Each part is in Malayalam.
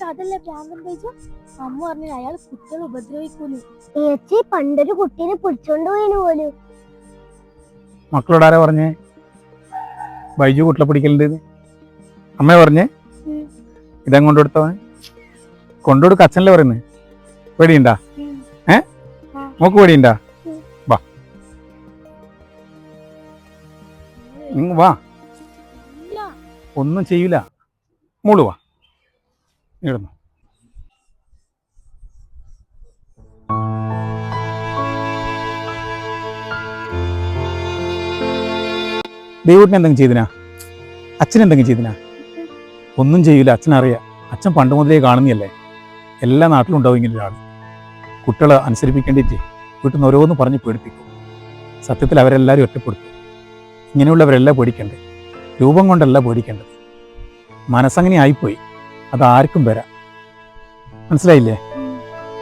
അതല്ലേ ഭ്രാന്തൻ തേജ. അമ്മ പറഞ്ഞു അയാൾ കുട്ടികളെ ഉപദ്രവിക്കൂന്ന്. ചേച്ചി പണ്ടൊരു കുട്ടീനെ പിടിച്ചോണ്ട് പോയിന് പോലും. മക്കളോട് ആരാ പറഞ്ഞേ ബൈജു കുട്ടികളെ പിടിക്കലുണ്ട്? അമ്മ പറഞ്ഞേ ഇതാ കൊണ്ടുകൊടുത്തവന് കൊണ്ടുകൊടുക്ക. അച്ഛനല്ലേ പറയുന്നത്. പേടിയുണ്ടാ? മോക്ക് പേടിയുണ്ടാ? വാ വാ, ഒന്നും ചെയ്യൂല. മോള് വാ, ഇടുന്നു. ദൈവത്തിന് എന്തെങ്കിലും ചെയ്തിനാ? അച്ഛൻ എന്തെങ്കിലും ചെയ്തിനാ? ഒന്നും ചെയ്യൂല. അച്ഛനറിയാം. അച്ഛൻ പണ്ട് മുതലേ കാണുന്നതല്ലേ. എല്ലാ നാട്ടിലും ഉണ്ടാവും ഇങ്ങനെ ഒരാൾ. കുട്ടികളെ അനുസരിപ്പിക്കേണ്ടിയിട്ട് വീട്ടിൽ നിന്ന് ഓരോന്ന് പറഞ്ഞ് പേടിപ്പിക്കും. സത്യത്തിൽ അവരെല്ലാവരും ഒറ്റപ്പെടുത്തും. ഇങ്ങനെയുള്ളവരെല്ലാം പേടിക്കണ്ടേ. രൂപം കൊണ്ടല്ല പേടിക്കേണ്ടത്. മനസ്സങ്ങനെ ആയിപ്പോയി. അതാർക്കും വരാം. മനസ്സിലായില്ലേ?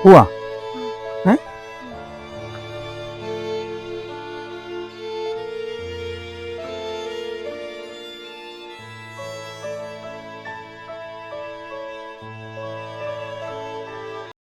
പോവാ.